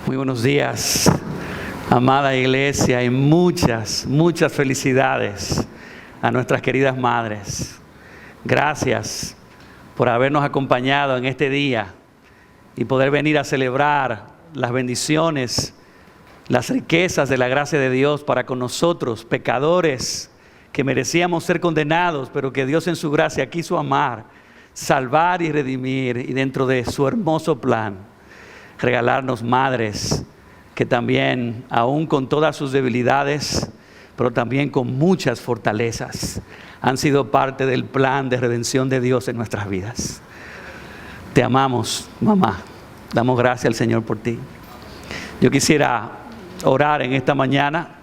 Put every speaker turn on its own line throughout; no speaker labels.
Muy buenos días, amada iglesia, y muchas felicidades a nuestras queridas madres. Gracias por habernos acompañado en este día y poder venir a celebrar las bendiciones, las riquezas de la gracia de Dios para con nosotros, pecadores que merecíamos ser condenados, pero que Dios en su gracia quiso amar, salvar y redimir, y dentro de su hermoso plan, regalarnos madres que también, aún con todas sus debilidades, pero también con muchas fortalezas, han sido parte del plan de redención de Dios en nuestras vidas. Te amamos, mamá. Damos gracias al Señor por ti. Yo quisiera orar en esta mañana,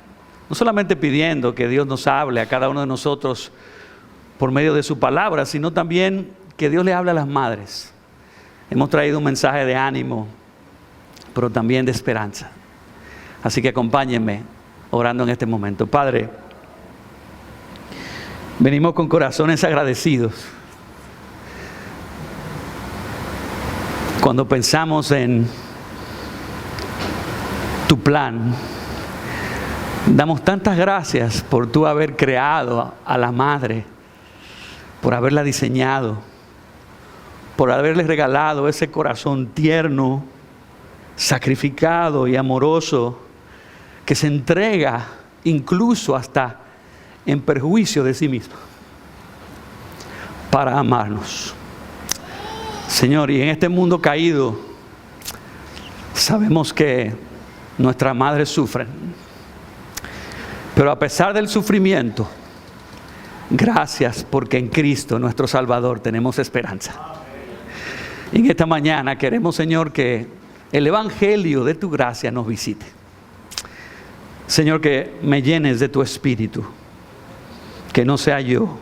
no solamente pidiendo que Dios nos hable a cada uno de nosotros por medio de su palabra, sino también que Dios le hable a las madres. Hemos traído un mensaje de ánimo, pero también de esperanza. Así que acompáñenme orando en este momento. Padre, venimos con corazones agradecidos. Cuando pensamos en tu plan, damos tantas gracias por tú haber creado a la madre, por haberla diseñado, por haberle regalado ese corazón tierno, sacrificado y amoroso, que se entrega incluso hasta en perjuicio de sí mismo para amarnos. Señor, y en este mundo caído sabemos que nuestras madres sufren, pero a pesar del sufrimiento, gracias porque en Cristo nuestro Salvador tenemos esperanza. Y en esta mañana queremos, Señor, que el evangelio de tu gracia nos visite. Señor, que me llenes de tu espíritu, que no sea yo,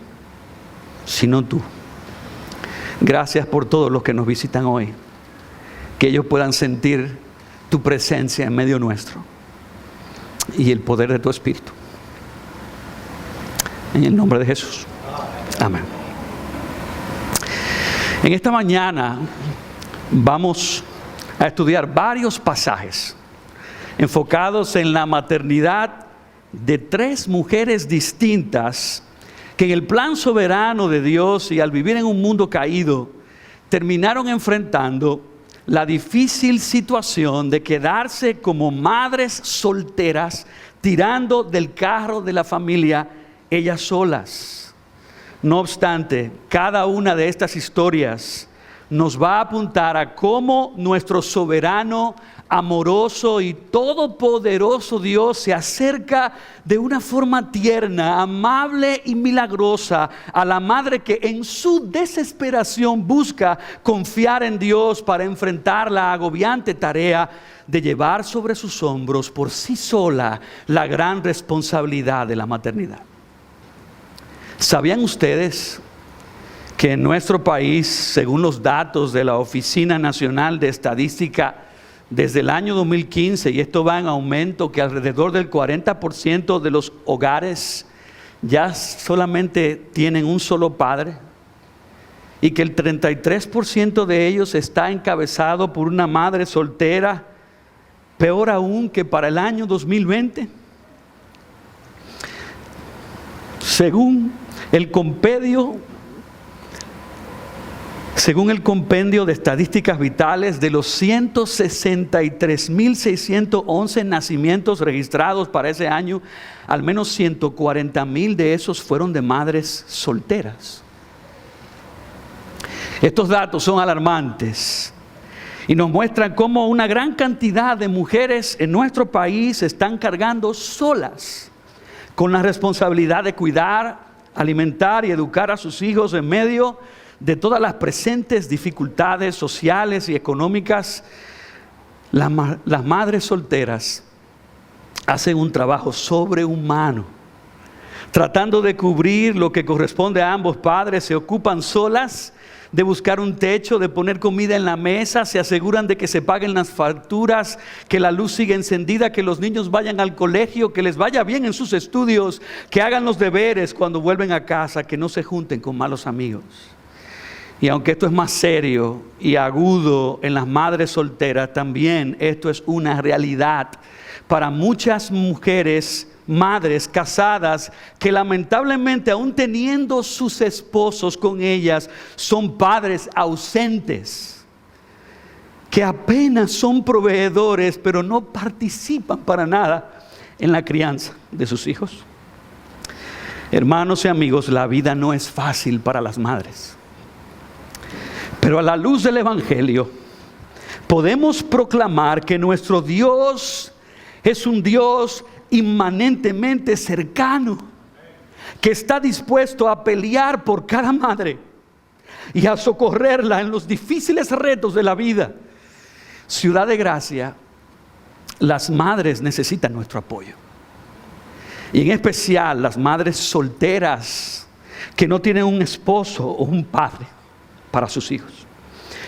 sino tú. Gracias por todos los que nos visitan hoy, que ellos puedan sentir tu presencia en medio nuestro y el poder de tu espíritu. En el nombre de Jesús. Amén. En esta mañana vamos a estudiar varios pasajes enfocados en la maternidad de tres mujeres distintas que en el plan soberano de Dios y al vivir en un mundo caído terminaron enfrentando la difícil situación de quedarse como madres solteras tirando del carro de la familia ellas solas. No obstante, cada una de estas historias nos va a apuntar a cómo nuestro soberano, amoroso y todopoderoso Dios se acerca de una forma tierna, amable y milagrosa a la madre que en su desesperación busca confiar en Dios para enfrentar la agobiante tarea de llevar sobre sus hombros por sí sola la gran responsabilidad de la maternidad. ¿Sabían ustedes que en nuestro país, según los datos de la Oficina Nacional de Estadística, desde el año 2015, y esto va en aumento, que alrededor del 40% de los hogares ya solamente tienen un solo padre, y que el 33% de ellos está encabezado por una madre soltera, peor aún que para el año 2020? Según el compendio de estadísticas vitales, de los 163.611 nacimientos registrados para ese año, al menos 140,000 de esos fueron de madres solteras. Estos datos son alarmantes y nos muestran cómo una gran cantidad de mujeres en nuestro país están cargando solas con la responsabilidad de cuidar, alimentar y educar a sus hijos en medio de todas las presentes dificultades sociales y económicas. Las madres solteras hacen un trabajo sobrehumano, tratando de cubrir lo que corresponde a ambos padres. Se ocupan solas de buscar un techo, de poner comida en la mesa, se aseguran de que se paguen las facturas, que la luz siga encendida, que los niños vayan al colegio, que les vaya bien en sus estudios, que hagan los deberes cuando vuelven a casa, que no se junten con malos amigos. Y aunque esto es más serio y agudo en las madres solteras, también esto es una realidad para muchas mujeres, madres casadas, que lamentablemente, aún teniendo sus esposos con ellas, son padres ausentes, que apenas son proveedores, pero no participan para nada en la crianza de sus hijos. Hermanos y amigos, la vida no es fácil para las madres. Pero a la luz del Evangelio, podemos proclamar que nuestro Dios es un Dios inmanentemente cercano, que está dispuesto a pelear por cada madre y a socorrerla en los difíciles retos de la vida. Ciudad de Gracia, las madres necesitan nuestro apoyo. Y en especial las madres solteras que no tienen un esposo o un padre para sus hijos.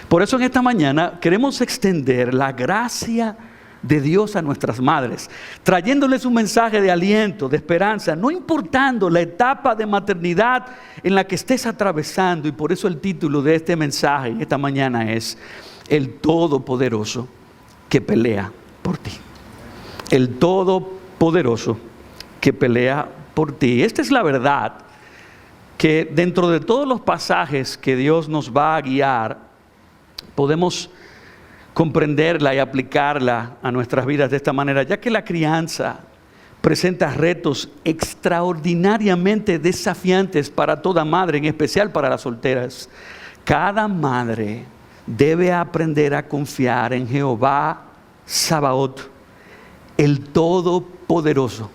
Por eso en esta mañana queremos extender la gracia de Dios a nuestras madres, trayéndoles un mensaje de aliento, de esperanza, no importando la etapa de maternidad en la que estés atravesando. Y por eso el título de este mensaje esta mañana es: el Todopoderoso que pelea por ti. El Todopoderoso que pelea por ti. Esta es la verdad, que dentro de todos los pasajes que Dios nos va a guiar, podemos comprenderla y aplicarla a nuestras vidas de esta manera, ya que la crianza presenta retos extraordinariamente desafiantes para toda madre, en especial para las solteras. Cada madre debe aprender a confiar en Jehová Sabaoth, el Todopoderoso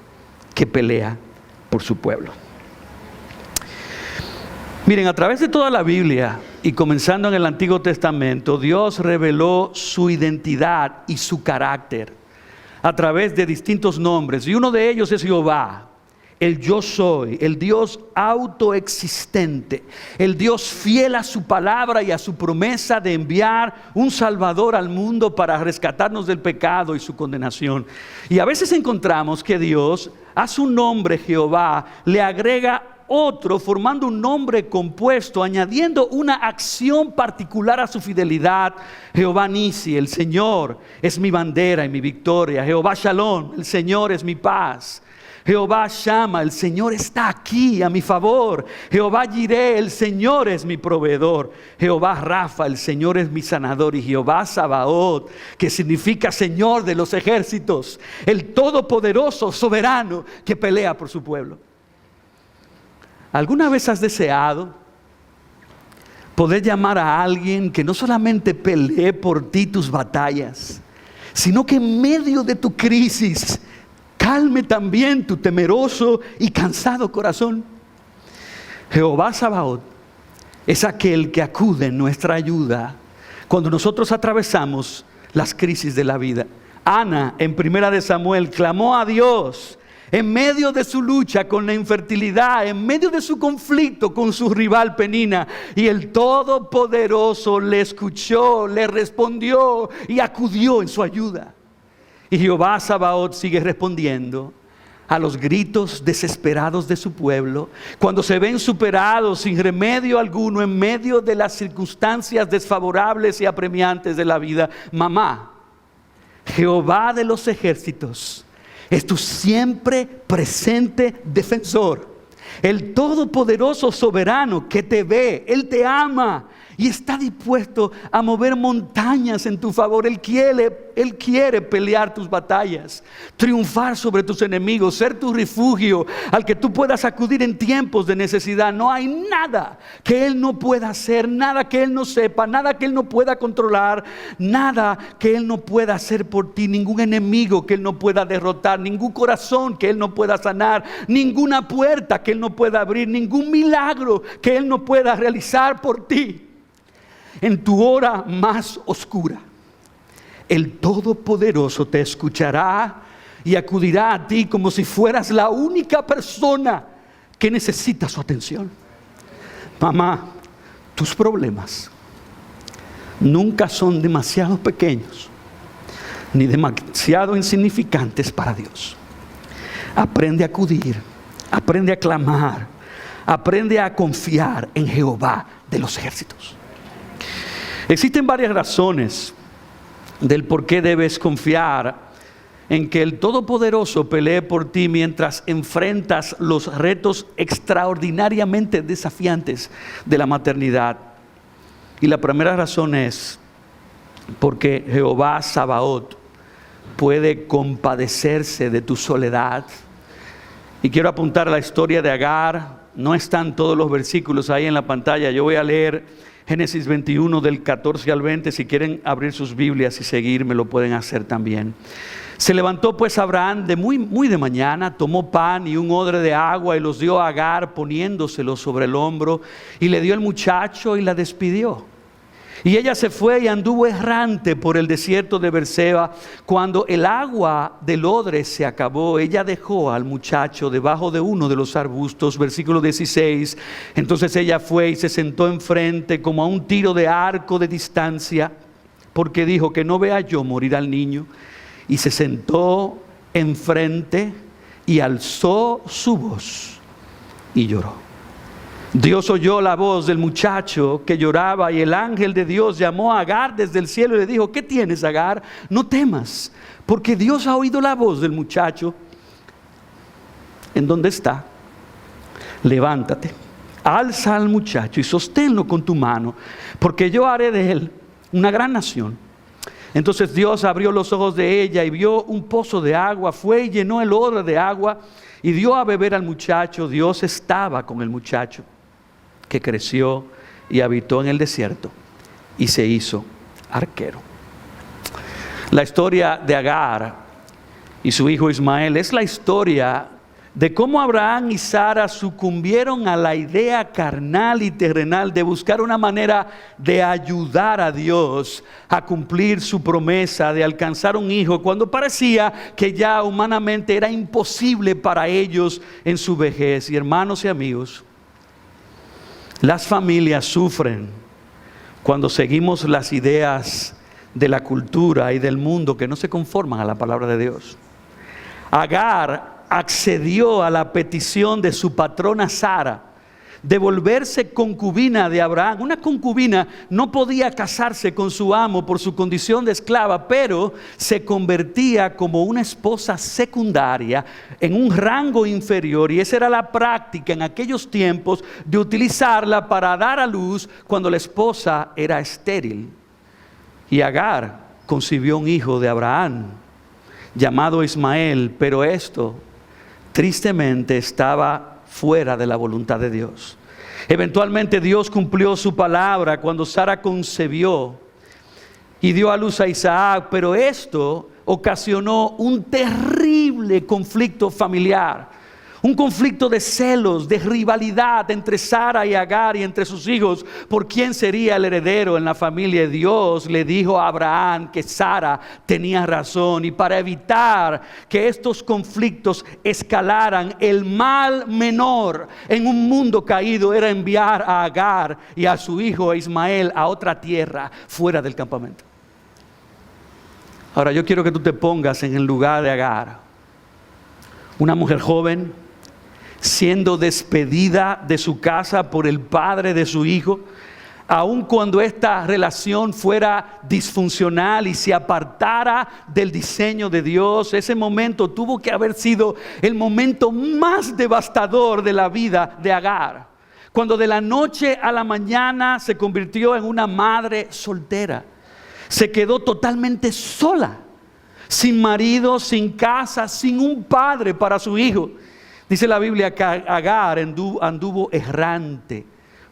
que pelea por su pueblo. Miren, a través de toda la Biblia y comenzando en el Antiguo Testamento, Dios reveló su identidad y su carácter a través de distintos nombres, y uno de ellos es Jehová, el yo soy, el Dios autoexistente, el Dios fiel a su palabra y a su promesa de enviar un Salvador al mundo para rescatarnos del pecado y su condenación. Y a veces encontramos que Dios a su nombre Jehová le agrega otro, formando un nombre compuesto, añadiendo una acción particular a su fidelidad. Jehová Nisi, el Señor es mi bandera y mi victoria. Jehová Shalom, el Señor es mi paz. Jehová Shama, el Señor está aquí a mi favor. Jehová Jireh, el Señor es mi proveedor. Jehová Rafa, el Señor es mi sanador. Y Jehová Sabaoth, que significa Señor de los ejércitos, el todopoderoso, soberano, que pelea por su pueblo. ¿Alguna vez has deseado poder llamar a alguien que no solamente pelee por ti tus batallas, sino que en medio de tu crisis calme también tu temeroso y cansado corazón? Jehová Sabaoth es aquel que acude en nuestra ayuda cuando nosotros atravesamos las crisis de la vida. Ana, en 1 Samuel, clamó a Dios en medio de su lucha con la infertilidad, en medio de su conflicto con su rival Penina, y el Todopoderoso le escuchó, le respondió y acudió en su ayuda. Y Jehová Sabaoth sigue respondiendo a los gritos desesperados de su pueblo cuando se ven superados sin remedio alguno en medio de las circunstancias desfavorables y apremiantes de la vida. Mamá, Jehová de los ejércitos es tu siempre presente defensor, el todopoderoso soberano que te ve. Él te ama y está dispuesto a mover montañas en tu favor. Él quiere pelear tus batallas, triunfar sobre tus enemigos, ser tu refugio al que tú puedas acudir en tiempos de necesidad. No hay nada que Él no pueda hacer, nada que Él no sepa, nada que Él no pueda controlar, nada que Él no pueda hacer por ti, ningún enemigo que Él no pueda derrotar, ningún corazón que Él no pueda sanar, ninguna puerta que Él no pueda abrir, ningún milagro que Él no pueda realizar por ti. En tu hora más oscura, el Todopoderoso te escuchará y acudirá a ti como si fueras la única persona que necesita su atención. Mamá, tus problemas nunca son demasiado pequeños ni demasiado insignificantes para Dios. Aprende a acudir, aprende a clamar, aprende a confiar en Jehová de los ejércitos. Existen varias razones del por qué debes confiar en que el Todopoderoso pelee por ti mientras enfrentas los retos extraordinariamente desafiantes de la maternidad. Y la primera razón es porque Jehová Sabaoth puede compadecerse de tu soledad. Y quiero apuntar a la historia de Agar. No están todos los versículos ahí en la pantalla. Yo voy a leer Génesis 21 del 14 al 20. Si quieren abrir sus Biblias y seguirme, lo pueden hacer también. Se levantó pues Abraham muy de mañana, tomó pan y un odre de agua y los dio a Agar poniéndoselo sobre el hombro, y le dio el muchacho y la despidió. Y ella se fue y anduvo errante por el desierto de Berseba. Cuando el agua del odre se acabó, ella dejó al muchacho debajo de uno de los arbustos. Versículo 16. Entonces ella fue y se sentó enfrente como a un tiro de arco de distancia, porque dijo: que no vea yo morir al niño. Y se sentó enfrente y alzó su voz y lloró. Dios oyó la voz del muchacho que lloraba, y el ángel de Dios llamó a Agar desde el cielo y le dijo: ¿qué tienes, Agar? No temas, porque Dios ha oído la voz del muchacho en donde está. Levántate, alza al muchacho y sosténlo con tu mano, porque yo haré de él una gran nación. Entonces Dios abrió los ojos de ella y vio un pozo de agua. Fue y llenó el odre de agua y dio a beber al muchacho. Dios estaba con el muchacho, que creció y habitó en el desierto y se hizo arquero. La historia de Agar y su hijo Ismael es la historia de cómo Abraham y Sara sucumbieron a la idea carnal y terrenal de buscar una manera de ayudar a Dios a cumplir su promesa de alcanzar un hijo, cuando parecía que ya humanamente era imposible para ellos en su vejez. Y hermanos y amigos, las familias sufren cuando seguimos las ideas de la cultura y del mundo que no se conforman a la palabra de Dios. Agar accedió a la petición de su patrona Sara de volverse concubina de Abraham. Una concubina no podía casarse con su amo por su condición de esclava, pero se convertía como una esposa secundaria en un rango inferior, y esa era la práctica en aquellos tiempos de utilizarla para dar a luz cuando la esposa era estéril. Y Agar concibió un hijo de Abraham llamado Ismael, pero esto tristemente estaba fuera de la voluntad de Dios. Eventualmente Dios cumplió su palabra cuando Sara concebió y dio a luz a Isaac, pero esto ocasionó un terrible conflicto familiar. Un conflicto de celos, de rivalidad entre Sara y Agar y entre sus hijos por quién sería el heredero en la familia. Dios le dijo a Abraham que Sara tenía razón, y para evitar que estos conflictos escalaran, el mal menor en un mundo caído era enviar a Agar y a su hijo Ismael a otra tierra fuera del campamento. Ahora yo quiero que tú te pongas en el lugar de Agar, una mujer joven, siendo despedida de su casa por el padre de su hijo, aun cuando esta relación fuera disfuncional y se apartara del diseño de Dios. Ese momento tuvo que haber sido el momento más devastador de la vida de Agar, cuando de la noche a la mañana se convirtió en una madre soltera. Se quedó totalmente sola, sin marido, sin casa, sin un padre para su hijo. Dice la Biblia que Agar anduvo errante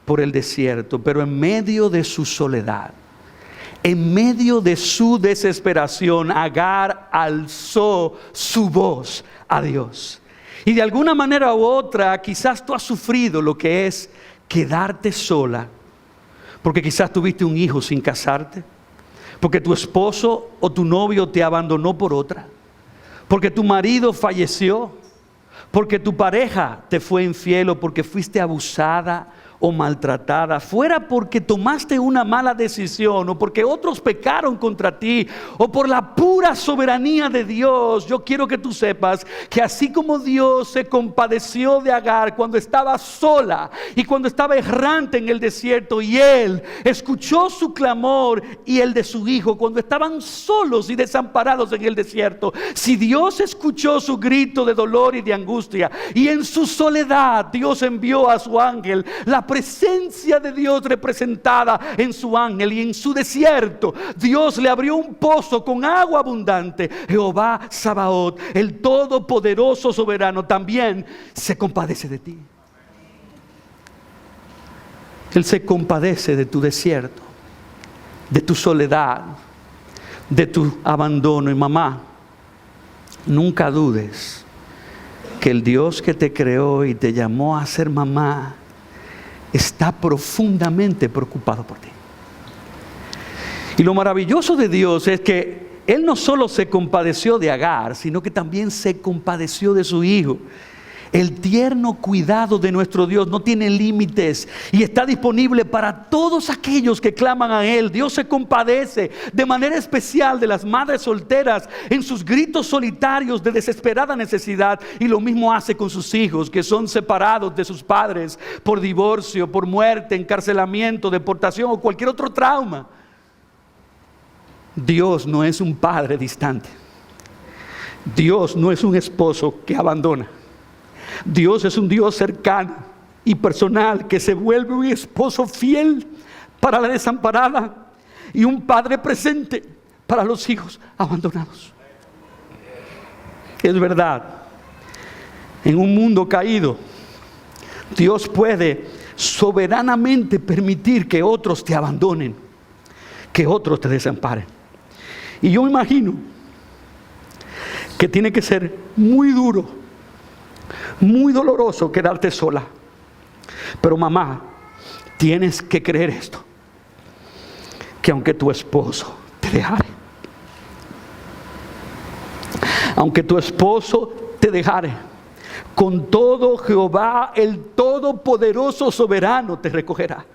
por el desierto, pero en medio de su soledad, en medio de su desesperación, Agar alzó su voz a Dios. Y de alguna manera u otra, quizás tú has sufrido lo que es quedarte sola, porque quizás tuviste un hijo sin casarte, porque tu esposo o tu novio te abandonó por otra, porque tu marido falleció, porque tu pareja te fue infiel, o porque fuiste abusada o maltratada, fuera porque tomaste una mala decisión o porque otros pecaron contra ti o por la pura soberanía de Dios, yo quiero que tú sepas que así como Dios se compadeció de Agar cuando estaba sola y cuando estaba errante en el desierto, y Él escuchó su clamor y el de su hijo cuando estaban solos y desamparados en el desierto, si Dios escuchó su grito de dolor y de angustia y en su soledad Dios envió a su ángel, la presencia de Dios representada en su ángel, y en su desierto Dios le abrió un pozo con agua abundante, Jehová Sabaoth, el todopoderoso soberano, también se compadece de ti. Él se compadece de tu desierto, de tu soledad, de tu abandono. Y mamá, nunca dudes que el Dios que te creó y te llamó a ser mamá está profundamente preocupado por ti. Y lo maravilloso de Dios es que Él no solo se compadeció de Agar, sino que también se compadeció de su hijo. El tierno cuidado de nuestro Dios no tiene límites y está disponible para todos aquellos que claman a Él. Dios se compadece de manera especial de las madres solteras en sus gritos solitarios de desesperada necesidad, y lo mismo hace con sus hijos que son separados de sus padres por divorcio, por muerte, encarcelamiento, deportación o cualquier otro trauma. Dios no es un padre distante. Dios no es un esposo que abandona. Dios es un Dios cercano y personal que se vuelve un esposo fiel para la desamparada y un padre presente para los hijos abandonados. Es verdad, en un mundo caído, Dios puede soberanamente permitir que otros te abandonen, que otros te desamparen. Y yo me imagino que tiene que ser muy duro, muy doloroso quedarte sola. Pero mamá, tienes que creer esto, que aunque tu esposo te dejare, aunque tu esposo te dejare, con todo Jehová el todopoderoso soberano te recogerá.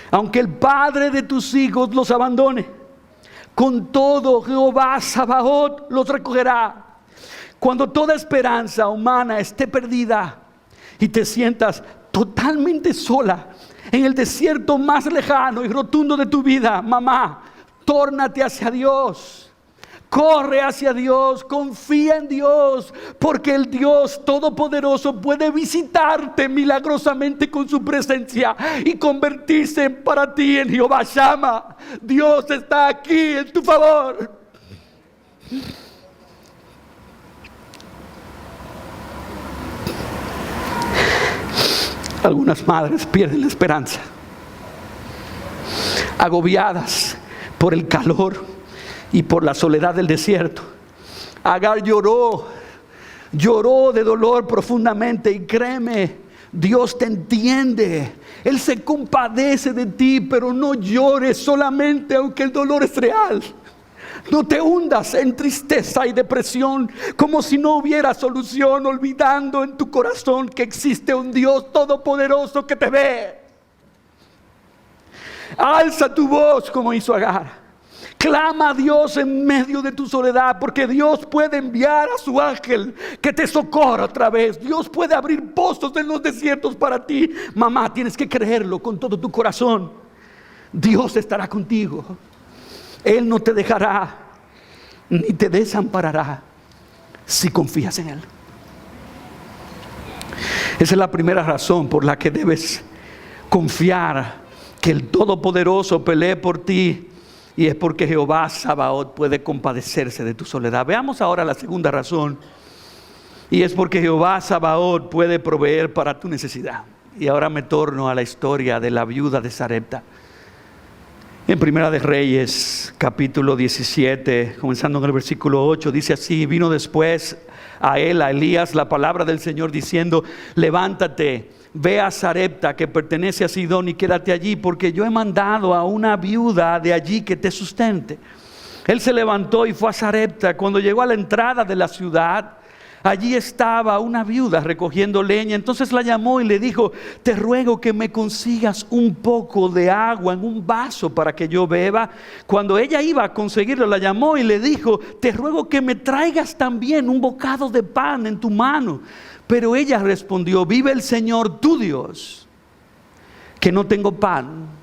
Aunque el padre de tus hijos los abandone, con todo Jehová Sabaoth los recogerá. Cuando toda esperanza humana esté perdida y te sientas totalmente sola en el desierto más lejano y rotundo de tu vida, mamá, tórnate hacia Dios. Corre hacia Dios, confía en Dios, porque el Dios Todopoderoso puede visitarte milagrosamente con su presencia y convertirse para ti en Jehová Shammah. Dios está aquí en tu favor. Algunas madres pierden la esperanza, agobiadas por el calor y por la soledad del desierto. Agar lloró de dolor profundamente, y créeme, Dios te entiende. Él se compadece de ti, pero no llores solamente aunque el dolor es real. No te hundas en tristeza y depresión como si no hubiera solución, olvidando en tu corazón que existe un Dios todopoderoso que te ve. Alza tu voz como hizo Agar. Clama a Dios en medio de tu soledad, porque Dios puede enviar a su ángel que te socorra otra vez. Dios puede abrir pozos en los desiertos para ti. Mamá, tienes que creerlo con todo tu corazón. Dios estará contigo. Él no te dejará ni te desamparará si confías en Él. Esa es la primera razón por la que debes confiar que el Todopoderoso pelee por ti, y es porque Jehová Sabaoth puede compadecerse de tu soledad. Veamos ahora la segunda razón, y es porque Jehová Sabaoth puede proveer para tu necesidad. Y ahora me torno a la historia de la viuda de Sarepta. En Primera de Reyes, capítulo 17, comenzando en el versículo 8, dice así: vino después a él, a Elías, la palabra del Señor diciendo: levántate, ve a Sarepta, que pertenece a Sidón, y quédate allí, porque yo he mandado a una viuda de allí que te sustente. Él se levantó y fue a Sarepta. Cuando llegó a la entrada de la ciudad, allí estaba una viuda recogiendo leña. Entonces la llamó y le dijo: te ruego que me consigas un poco de agua en un vaso para que yo beba. Cuando ella iba a conseguirlo, la llamó y le dijo: te ruego que me traigas también un bocado de pan en tu mano. Pero ella respondió: vive el Señor tu Dios, que no tengo pan.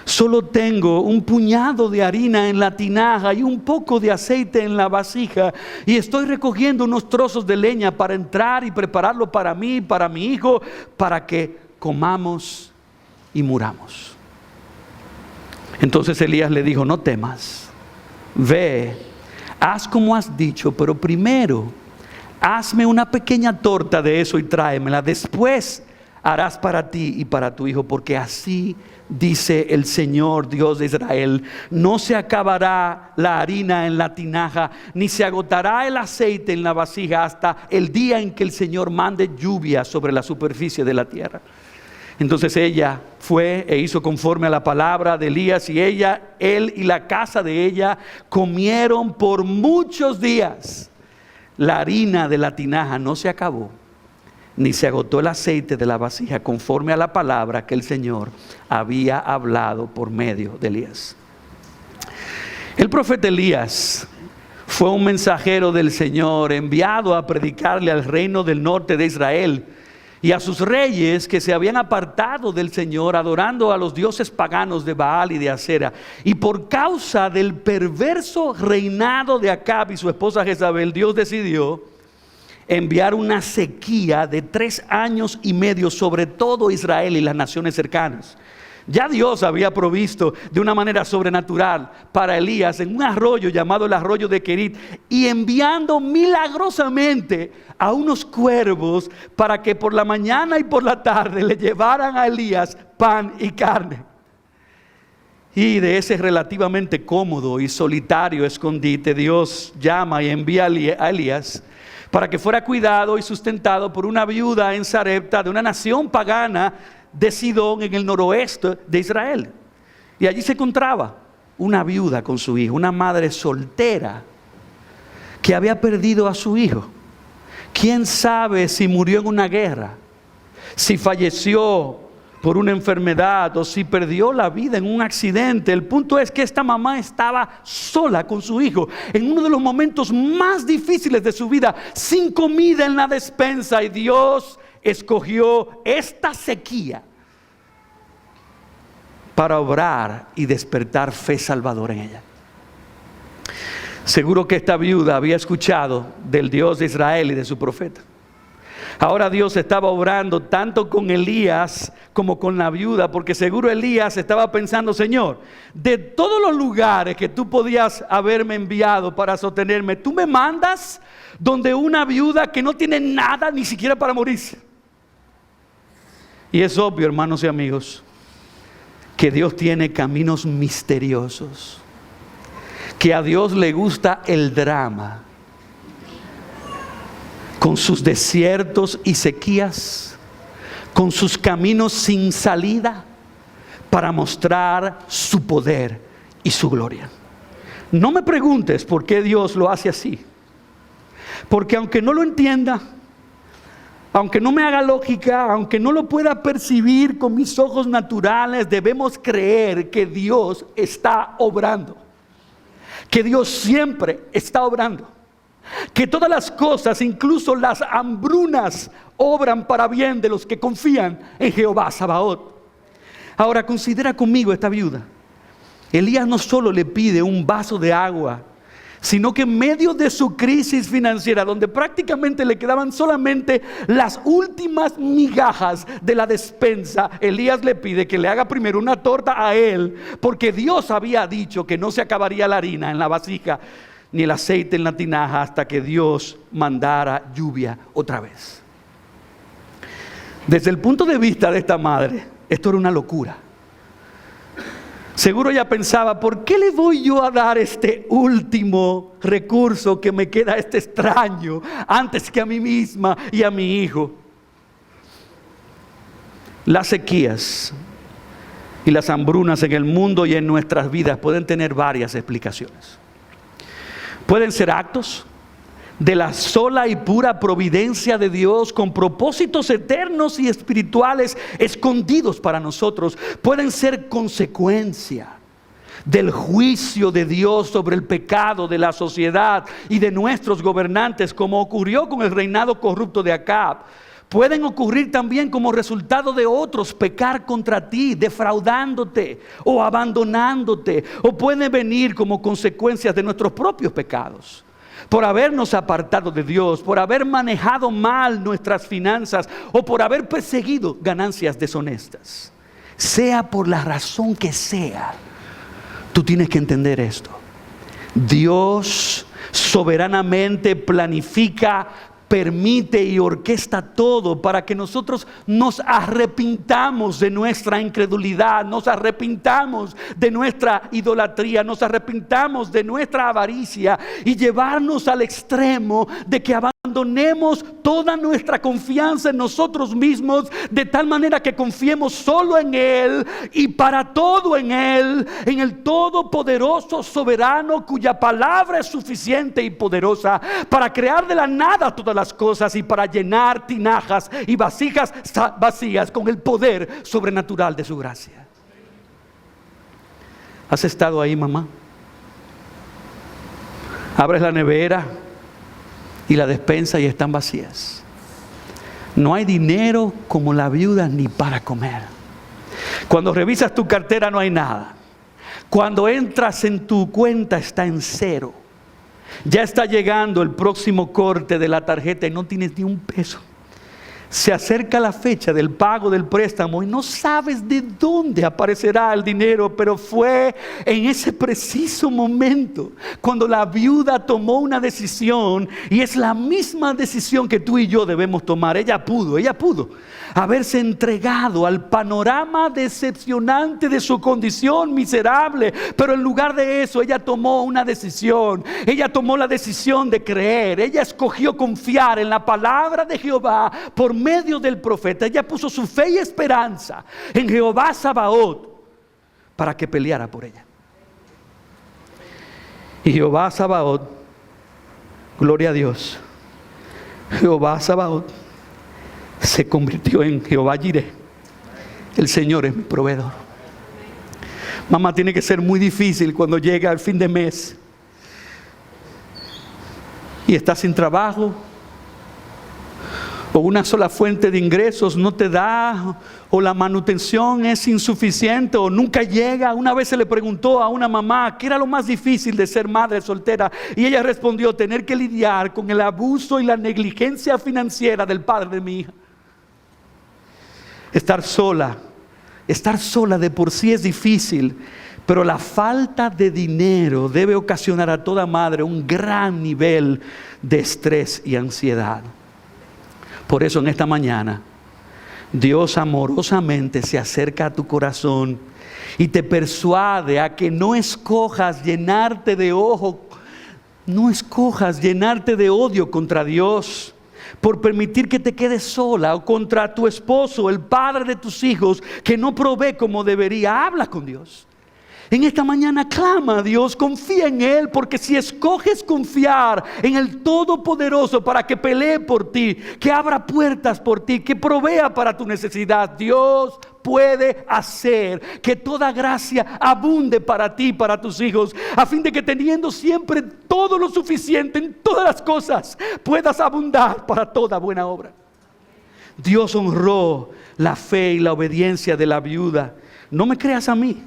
Solo tengo un puñado de harina en la tinaja y un poco de aceite en la vasija, y estoy recogiendo unos trozos de leña para entrar y prepararlo para mí y para mi hijo, para que comamos y muramos. Entonces Elías le dijo: no temas, ve, haz como has dicho, pero primero hazme una pequeña torta de eso y tráemela. Después harás para ti y para tu hijo, porque así dice el Señor Dios de Israel: no se acabará la harina en la tinaja, ni se agotará el aceite en la vasija, hasta el día en que el Señor mande lluvia sobre la superficie de la tierra. Entonces ella fue e hizo conforme a la palabra de Elías, y él y la casa de ella comieron por muchos días. La harina de la tinaja no se acabó, ni se agotó el aceite de la vasija, conforme a la palabra que el Señor había hablado por medio de Elías. El profeta Elías fue un mensajero del Señor, enviado a predicarle al reino del norte de Israel y a sus reyes que se habían apartado del Señor, adorando a los dioses paganos de Baal y de Acera. Y por causa del perverso reinado de Acab y su esposa Jezabel, Dios decidió enviar una sequía de 3 años y medio sobre todo Israel y las naciones cercanas. Ya Dios había provisto de una manera sobrenatural para Elías en un arroyo llamado el arroyo de Querit, y enviando milagrosamente a unos cuervos para que por la mañana y por la tarde le llevaran a Elías pan y carne. Y de ese relativamente cómodo y solitario escondite, Dios llama y envía a Elías para que fuera cuidado y sustentado por una viuda en Sarepta, de una nación pagana de Sidón, en el noroeste de Israel. Y allí se encontraba una viuda con su hijo, una madre soltera que había perdido a su hijo. ¿Quién sabe si murió en una guerra, si falleció por una enfermedad o si perdió la vida en un accidente? El punto es que esta mamá estaba sola con su hijo en uno de los momentos más difíciles de su vida, sin comida en la despensa, y Dios escogió esta sequía para obrar y despertar fe salvadora en ella. Seguro que esta viuda había escuchado del Dios de Israel y de su profeta. Ahora Dios estaba obrando tanto con Elías como con la viuda, porque seguro Elías estaba pensando: Señor, de todos los lugares que tú podías haberme enviado para sostenerme, tú me mandas donde una viuda que no tiene nada ni siquiera para morirse. Y es obvio, hermanos y amigos, que Dios tiene caminos misteriosos, que a Dios le gusta el drama, con sus desiertos y sequías, con sus caminos sin salida, para mostrar su poder y su gloria. No me preguntes por qué Dios lo hace así, porque aunque no lo entienda, aunque no me haga lógica, aunque no lo pueda percibir con mis ojos naturales, debemos creer que Dios está obrando, que Dios siempre está obrando, que todas las cosas, incluso las hambrunas, obran para bien de los que confían en Jehová Sabaoth. Ahora considera conmigo esta viuda. Elías no solo le pide un vaso de agua, sino que en medio de su crisis financiera, donde prácticamente le quedaban solamente las últimas migajas de la despensa, Elías le pide que le haga primero una torta a él, porque Dios había dicho que no se acabaría la harina en la vasija ni el aceite en la tinaja hasta que Dios mandara lluvia otra vez. Desde el punto de vista de esta madre, esto era una locura. Seguro ella pensaba: ¿por qué le voy yo a dar este último recurso que me queda a este extraño antes que a mí misma y a mi hijo? Las sequías y las hambrunas en el mundo y en nuestras vidas pueden tener varias explicaciones. Pueden ser actos de la sola y pura providencia de Dios, con propósitos eternos y espirituales escondidos para nosotros, pueden ser consecuencia del juicio de Dios sobre el pecado de la sociedad y de nuestros gobernantes, como ocurrió con el reinado corrupto de Acab. Pueden ocurrir también como resultado de otros pecar contra ti, defraudándote o abandonándote, o pueden venir como consecuencias de nuestros propios pecados, por habernos apartado de Dios, por haber manejado mal nuestras finanzas o por haber perseguido ganancias deshonestas. Sea por la razón que sea, tú tienes que entender esto: Dios soberanamente planifica, permite y orquesta todo para que nosotros nos arrepintamos de nuestra incredulidad, nos arrepintamos de nuestra idolatría, nos arrepintamos de nuestra avaricia y llevarnos al extremo de que abandonemos toda nuestra confianza en nosotros mismos, de tal manera que confiemos solo en Él y para todo en Él, en el todopoderoso soberano, cuya palabra es suficiente y poderosa para crear de la nada todas las cosas y para llenar tinajas y vasijas vacías con el poder sobrenatural de su gracia. ¿Has estado ahí, mamá? Abres la nevera y la despensa y están vacías. No hay dinero como la viuda ni para comer. Cuando revisas tu cartera no hay nada. Cuando entras en tu cuenta está en cero. Ya está llegando el próximo corte de la tarjeta y no tienes ni un peso. Se acerca la fecha del pago del préstamo y no sabes de dónde aparecerá el dinero, pero fue en ese preciso momento cuando la viuda tomó una decisión, y es la misma decisión que tú y yo debemos tomar. Ella pudo haberse entregado al panorama decepcionante de su condición miserable, pero en lugar de eso ella tomó una decisión. Ella tomó la decisión de creer. Ella escogió confiar en la palabra de Jehová por medio del profeta. Ella puso su fe y esperanza en Jehová Sabaoth para que peleara por ella. Y Jehová Sabaoth, gloria a Dios, Jehová Sabaoth se convirtió en Jehová Jireh. El Señor es mi proveedor. Mamá, tiene que ser muy difícil cuando llega el fin de mes y estás sin trabajo, o una sola fuente de ingresos no te da, o la manutención es insuficiente o nunca llega. Una vez se le preguntó a una mamá qué era lo más difícil de ser madre soltera, y ella respondió: tener que lidiar con el abuso y la negligencia financiera del padre de mi hija. Estar sola de por sí es difícil, pero la falta de dinero debe ocasionar a toda madre un gran nivel de estrés y ansiedad. Por eso en esta mañana Dios amorosamente se acerca a tu corazón y te persuade a que no escojas llenarte de odio contra Dios por permitir que te quedes sola, o contra tu esposo, el padre de tus hijos, que no provee como debería. Habla con Dios. En esta mañana clama a Dios, confía en Él, porque si escoges confiar en el Todopoderoso para que pelee por ti, que abra puertas por ti, que provea para tu necesidad, Dios puede hacer que toda gracia abunde para ti y para tus hijos, a fin de que, teniendo siempre todo lo suficiente en todas las cosas, puedas abundar para toda buena obra. Dios honró la fe y la obediencia de la viuda. No me creas a mí.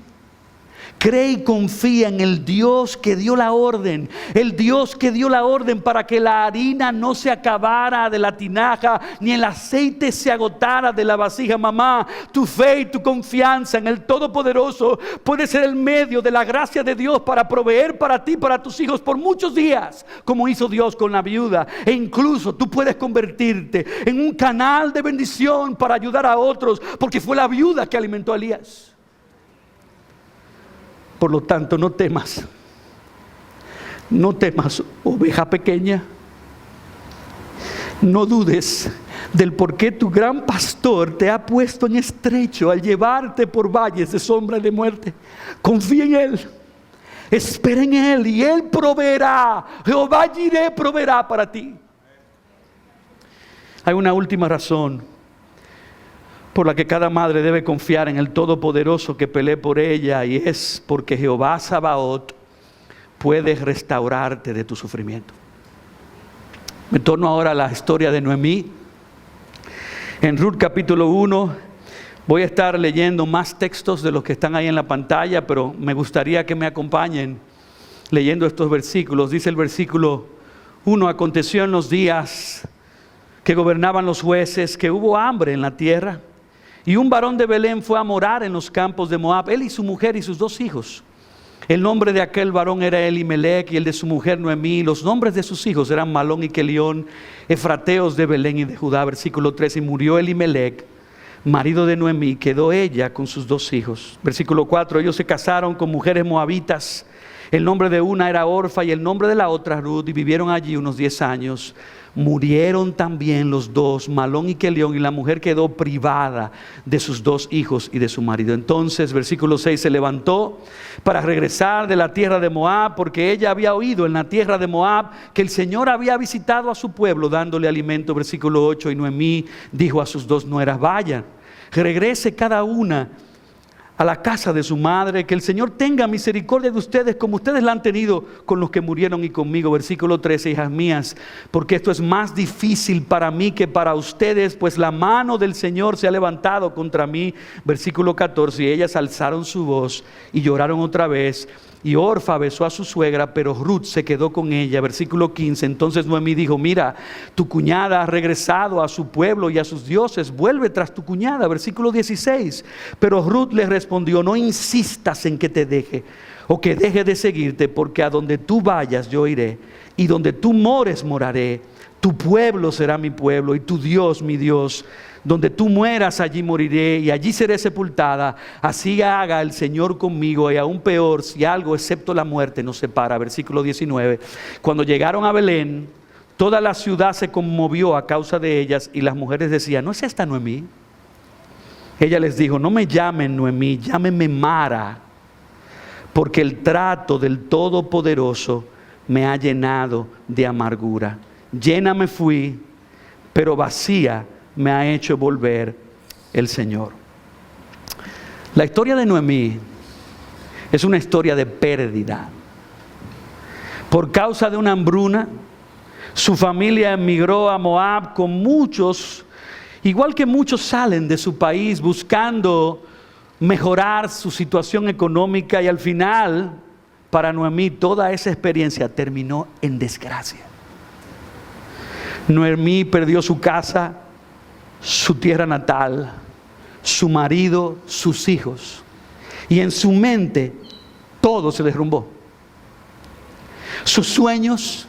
Cree y confía en el Dios que dio la orden. El Dios que dio la orden para que la harina no se acabara de la tinaja, ni el aceite se agotara de la vasija. Mamá, tu fe y tu confianza en el Todopoderoso puede ser el medio de la gracia de Dios para proveer para ti, para tus hijos por muchos días, como hizo Dios con la viuda. E incluso tú puedes convertirte en un canal de bendición para ayudar a otros, porque fue la viuda que alimentó a Elías. Por lo tanto, no temas, oveja pequeña. No dudes del por qué tu gran pastor te ha puesto en estrecho al llevarte por valles de sombra y de muerte. Confía en Él. Espera en Él y Él proveerá. Jehová Jireh proveerá para ti. Hay una última razón por la que cada madre debe confiar en el Todopoderoso que pelee por ella, y es porque Jehová Sabaoth puede restaurarte de tu sufrimiento. Me torno ahora a la historia de Noemí. En Ruth capítulo 1, voy a estar leyendo más textos de los que están ahí en la pantalla, pero me gustaría que me acompañen leyendo estos versículos. Dice el versículo 1: aconteció en los días que gobernaban los jueces, que hubo hambre en la tierra, y un varón de Belén fue a morar en los campos de Moab, él y su mujer y sus 2 hijos. El nombre de aquel varón era Elimelech, y el de su mujer Noemí. Los nombres de sus hijos eran Malón y Kelión, efrateos de Belén y de Judá. Versículo 3: y murió Elimelech, marido de Noemí, quedó ella con sus 2 hijos. Versículo 4: ellos se casaron con mujeres moabitas. El nombre de una era Orfa y el nombre de la otra Ruth, y vivieron allí unos 10 años. Murieron también los 2, Malón y Kelión, y la mujer quedó privada de sus 2 hijos y de su marido. Entonces, versículo 6, se levantó para regresar de la tierra de Moab, porque ella había oído en la tierra de Moab que el Señor había visitado a su pueblo dándole alimento. Versículo 8, y Noemí dijo a sus 2 nueras: vayan, regrese cada una a la casa de su madre, que el Señor tenga misericordia de ustedes como ustedes la han tenido con los que murieron y conmigo. Versículo 13: hijas mías, porque esto es más difícil para mí que para ustedes, pues la mano del Señor se ha levantado contra mí. Versículo 14: y ellas alzaron su voz y lloraron otra vez. Y Orfa besó a su suegra, pero Ruth se quedó con ella. Versículo 15: entonces Noemí dijo: mira, tu cuñada ha regresado a su pueblo y a sus dioses, vuelve tras tu cuñada. Versículo 16: pero Ruth le respondió: no insistas en que te deje o que deje de seguirte, porque a donde tú vayas yo iré, y donde tú mores moraré. Tu pueblo será mi pueblo y tu Dios mi Dios. Donde tú mueras, allí moriré y allí seré sepultada. Así haga el Señor conmigo, y aún peor, si algo excepto la muerte nos separa. Versículo 19: cuando llegaron a Belén, toda la ciudad se conmovió a causa de ellas, y las mujeres decían: ¿no es esta Noemí? Ella les dijo: no me llamen Noemí, llámenme Mara, porque el trato del Todopoderoso me ha llenado de amargura. Llena me fui, pero vacía me ha hecho volver el Señor. La historia de Noemí es una historia de pérdida. Por causa de una hambruna, su familia emigró a Moab con muchos, igual que muchos salen de su país buscando mejorar su situación económica, y al final, para Noemí, toda esa experiencia terminó en desgracia. Noemí perdió su casa, su tierra natal, su marido, sus hijos, y en su mente todo se derrumbó. Sus sueños,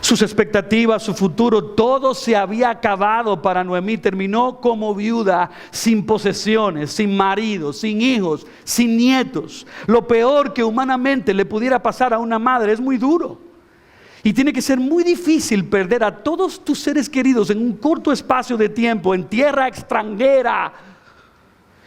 sus expectativas, su futuro, todo se había acabado para Noemí. Terminó como viuda, sin posesiones, sin marido, sin hijos, sin nietos. Lo peor que humanamente le pudiera pasar a una madre. Es muy duro. Y tiene que ser muy difícil perder a todos tus seres queridos en un corto espacio de tiempo, en tierra extranjera,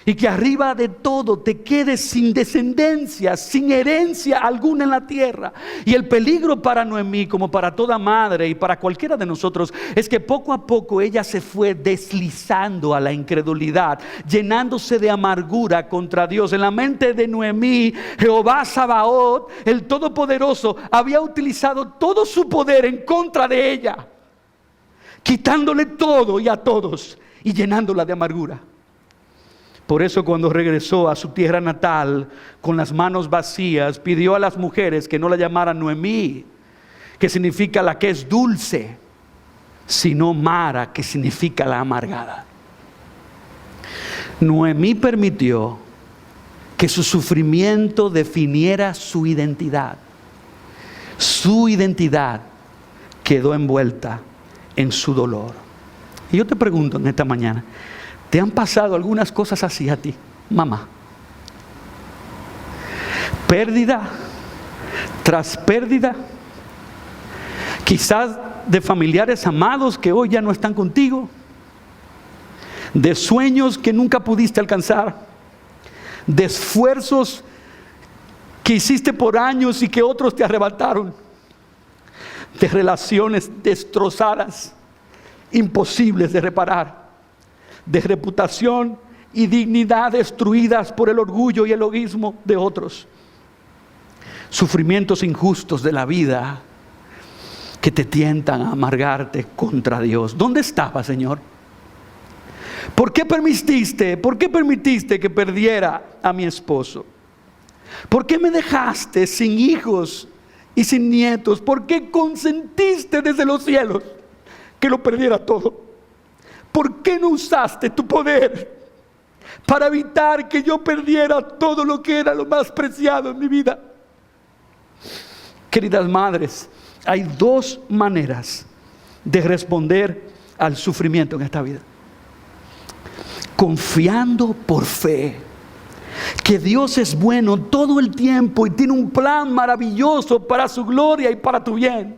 y que arriba de todo te quedes sin descendencia, sin herencia alguna en la tierra. Y el peligro para Noemí, como para toda madre y para cualquiera de nosotros, es que poco a poco ella se fue deslizando a la incredulidad, llenándose de amargura contra Dios. En la mente de Noemí, Jehová Sabaoth, el Todopoderoso, había utilizado todo su poder en contra de ella, quitándole todo y a todos y llenándola de amargura. Por eso, cuando regresó a su tierra natal con las manos vacías, pidió a las mujeres que no la llamaran Noemí, que significa la que es dulce, sino Mara, que significa la amargada. Noemí permitió que su sufrimiento definiera su identidad. Su identidad quedó envuelta en su dolor. Y yo te pregunto en esta mañana, ¿te han pasado algunas cosas así a ti, mamá? Pérdida tras pérdida, quizás de familiares amados que hoy ya no están contigo, de sueños que nunca pudiste alcanzar, de esfuerzos que hiciste por años y que otros te arrebataron, de relaciones destrozadas, imposibles de reparar, de reputación y dignidad destruidas por el orgullo y el egoísmo de otros, sufrimientos injustos de la vida que te tientan a amargarte contra Dios. ¿Dónde estabas, Señor? ¿Por qué permitiste que perdiera a mi esposo? ¿Por qué me dejaste sin hijos y sin nietos? ¿Por qué consentiste desde los cielos que lo perdiera todo? ¿Por qué no usaste tu poder para evitar que yo perdiera todo lo que era lo más preciado en mi vida? Queridas madres, hay dos maneras de responder al sufrimiento en esta vida: confiando por fe que Dios es bueno todo el tiempo y tiene un plan maravilloso para su gloria y para tu bien,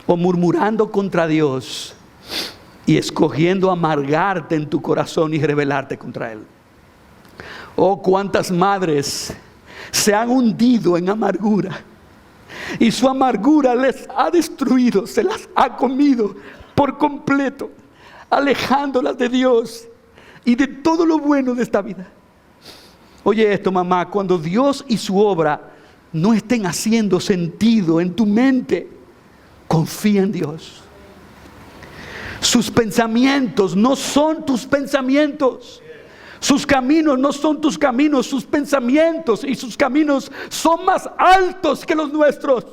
o murmurando contra Dios y escogiendo amargarte en tu corazón y rebelarte contra Él. Oh, cuántas madres se han hundido en amargura y su amargura les ha destruido, se las ha comido por completo, alejándolas de Dios y de todo lo bueno de esta vida. Oye esto, mamá: cuando Dios y su obra no estén haciendo sentido en tu mente, confía en Dios. Sus pensamientos no son tus pensamientos. Sus caminos no son tus caminos. Sus pensamientos y sus caminos son más altos que los nuestros.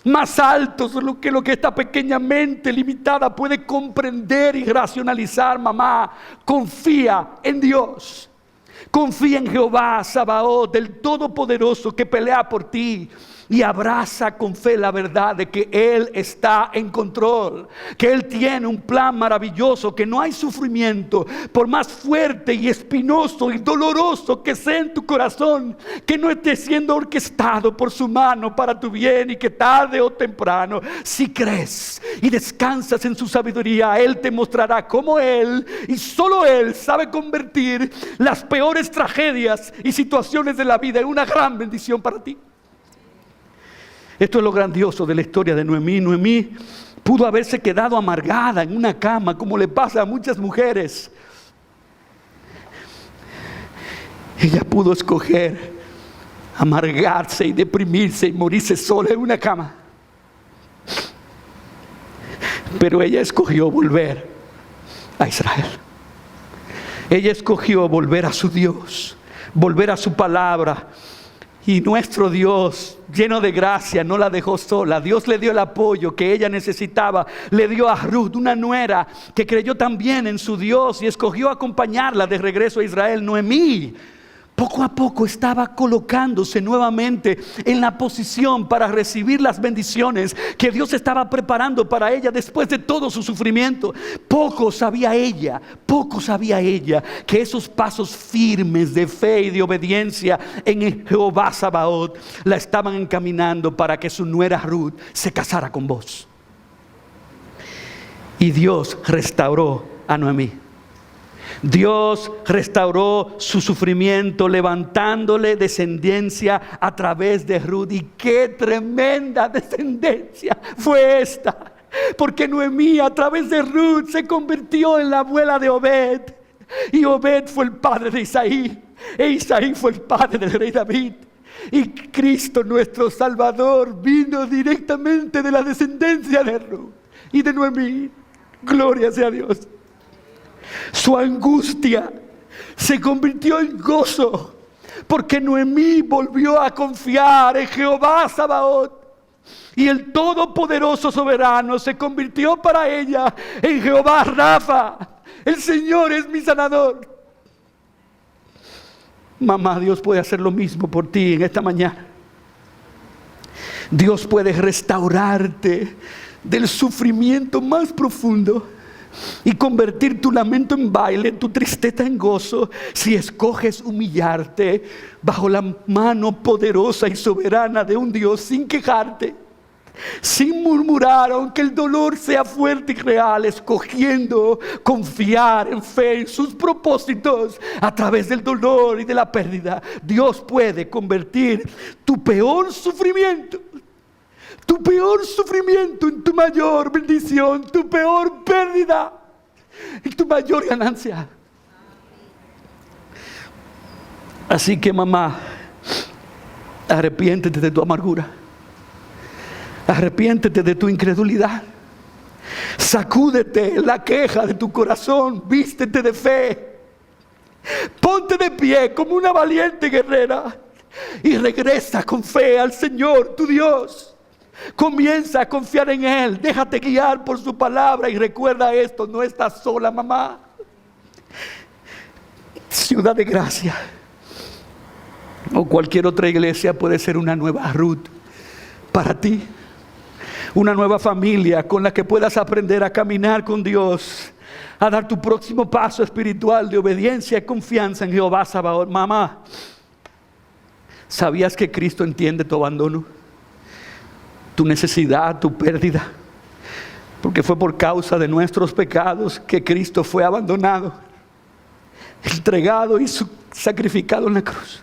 Más altos que lo que esta pequeña mente limitada puede comprender y racionalizar. Mamá, confía en Dios. Confía en Jehová Sabaoth, el Todopoderoso, que pelea por ti. Y abraza con fe la verdad de que Él está en control, que Él tiene un plan maravilloso, que no hay sufrimiento, por más fuerte y espinoso y doloroso que sea en tu corazón, que no esté siendo orquestado por su mano para tu bien, y que tarde o temprano, si crees y descansas en su sabiduría, Él te mostrará cómo Él y solo Él sabe convertir las peores tragedias y situaciones de la vida en una gran bendición para ti. Esto es lo grandioso de la historia de Noemí. Noemí pudo haberse quedado amargada en una cama, como le pasa a muchas mujeres. Ella pudo escoger amargarse y deprimirse y morirse sola en una cama. Pero ella escogió volver a Israel. Ella escogió volver a su Dios, volver a su palabra. Y nuestro Dios, lleno de gracia, no la dejó sola. Dios le dio el apoyo que ella necesitaba. Le dio a Ruth, una nuera que creyó también en su Dios y escogió acompañarla de regreso a Israel. Noemí poco a poco estaba colocándose nuevamente en la posición para recibir las bendiciones que Dios estaba preparando para ella después de todo su sufrimiento. Poco sabía ella que esos pasos firmes de fe y de obediencia en Jehová Sabaoth la estaban encaminando para que su nuera Ruth se casara con vos. Y Dios restauró a Noemí. Dios restauró su sufrimiento, levantándole descendencia a través de Ruth. Y qué tremenda descendencia fue esta, porque Noemí a través de Ruth se convirtió en la abuela de Obed, y Obed fue el padre de Isaí, e Isaí fue el padre del rey David. Y Cristo nuestro Salvador vino directamente de la descendencia de Ruth y de Noemí. Gloria sea a Dios. Su angustia se convirtió en gozo, porque Noemí volvió a confiar en Jehová Sabaoth, y el Todopoderoso Soberano se convirtió para ella en Jehová Rafa. El Señor es mi sanador. Mamá, Dios puede hacer lo mismo por ti en esta mañana. Dios puede restaurarte del sufrimiento más profundo y convertir tu lamento en baile, tu tristeza en gozo, si escoges humillarte bajo la mano poderosa y soberana de un Dios sin quejarte. sin murmurar, aunque el dolor sea fuerte y real, escogiendo confiar en fe en sus propósitos a través del dolor y de la pérdida. Dios puede convertir tu peor sufrimiento en tu mayor bendición, tu peor pérdida en tu mayor ganancia. Así que, mamá, arrepiéntete de tu amargura. Arrepiéntete de tu incredulidad. Sacúdete la queja de tu corazón. Vístete de fe. Ponte de pie como una valiente guerrera y regresa con fe al Señor tu Dios. Comienza a confiar en Él. Déjate guiar por su palabra y recuerda esto: no estás sola, mamá. Ciudad de Gracia o cualquier otra iglesia puede ser una nueva Ruth para ti. Una nueva familia con la que puedas aprender a caminar con Dios, a dar tu próximo paso espiritual de obediencia y confianza en Jehová Sabaoth. Mamá, ¿sabías que Cristo entiende tu abandono, tu necesidad, tu pérdida? Porque fue por causa de nuestros pecados que Cristo fue abandonado, entregado y sacrificado en la cruz.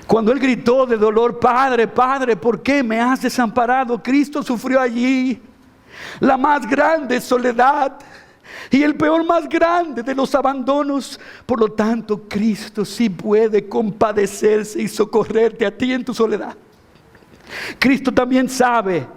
Cuando Él gritó de dolor: Padre, Padre, ¿por qué me has desamparado? Cristo sufrió allí la más grande soledad y el peor más grande de los abandonos. Por lo tanto, Cristo sí puede compadecerse y socorrerte a ti en tu soledad. Cristo también sabe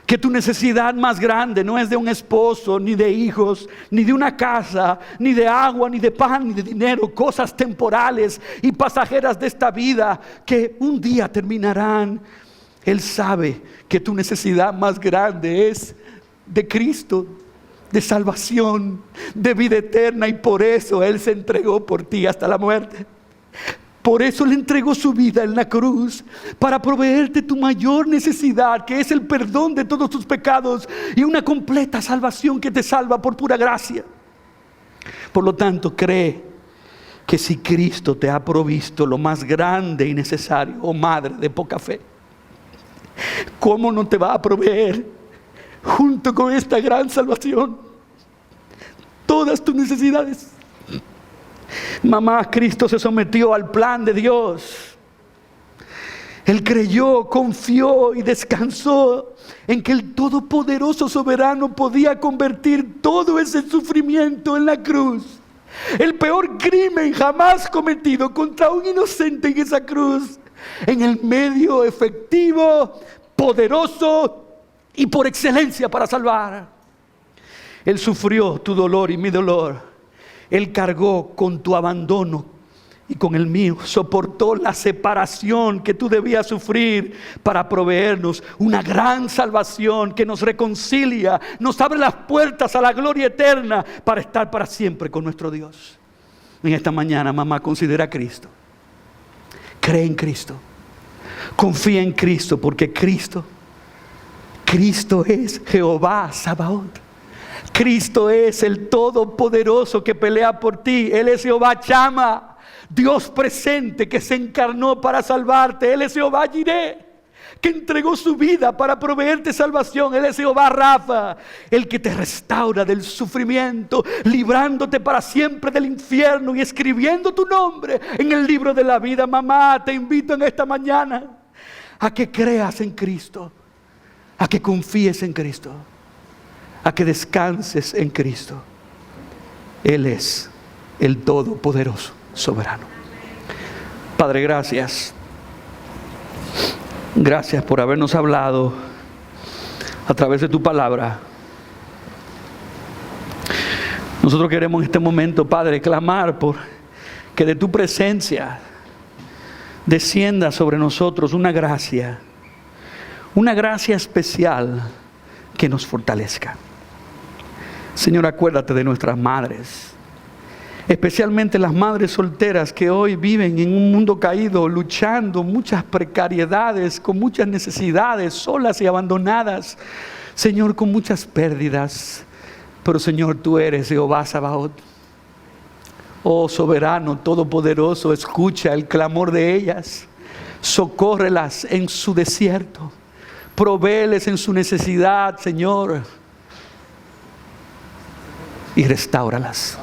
que tu necesidad más grande no es de un esposo, ni de hijos, ni de una casa, ni de agua, ni de pan, ni de dinero, cosas temporales y pasajeras de esta vida que un día terminarán. Él sabe que tu necesidad más grande es de Cristo, de salvación, de vida eterna, y por eso Él se entregó por ti hasta la muerte. Por eso le entregó su vida en la cruz, para proveerte tu mayor necesidad, que es el perdón de todos tus pecados y una completa salvación que te salva por pura gracia. Por lo tanto, cree que si Cristo te ha provisto lo más grande y necesario, oh madre de poca fe, ¿cómo no te va a proveer, junto con esta gran salvación, todas tus necesidades? Mamá, Cristo se sometió al plan de Dios. Él creyó, confió y descansó en que el todopoderoso soberano podía convertir todo ese sufrimiento en la cruz. El peor crimen jamás cometido contra un inocente en esa cruz, en el medio efectivo, poderoso y por excelencia para salvar. Él sufrió tu dolor y mi dolor. Él cargó con tu abandono y con el mío. Soportó la separación que tú debías sufrir para proveernos una gran salvación que nos reconcilia, nos abre las puertas a la gloria eterna para estar para siempre con nuestro Dios. En esta mañana, mamá, considera a Cristo. Cree en Cristo. Confía en Cristo, porque Cristo es Jehová Sabaoth. Cristo es el Todopoderoso que pelea por ti. Él es Jehová Chama, Dios presente que se encarnó para salvarte. Él es Jehová Jireh, que entregó su vida para proveerte salvación. Él es Jehová Rafa, el que te restaura del sufrimiento, librándote para siempre del infierno y escribiendo tu nombre en el libro de la vida. Mamá, te invito en esta mañana a que creas en Cristo, a que confíes en Cristo, a que descanses en Cristo. Él es el Todopoderoso soberano. Padre, gracias. Gracias por habernos hablado a través de tu palabra. Nosotros queremos en este momento, Padre, clamar por que de tu presencia descienda sobre nosotros una gracia especial que nos fortalezca. Señor, acuérdate de nuestras madres, especialmente las madres solteras que hoy viven en un mundo caído, luchando muchas precariedades, con muchas necesidades, solas y abandonadas, Señor, con muchas pérdidas. Pero Señor, tú eres Jehová Sabaoth. Oh soberano, todopoderoso, escucha el clamor de ellas, socórrelas en su desierto. Provéeles en su necesidad, Señor, y restáuralas.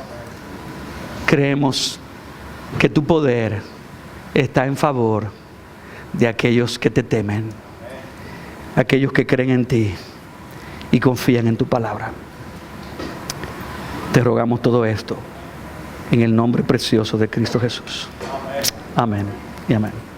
Creemos que tu poder está en favor de aquellos que te temen, aquellos que creen en ti y confían en tu palabra. Te rogamos todo esto en el nombre precioso de Cristo Jesús. Amén y amén.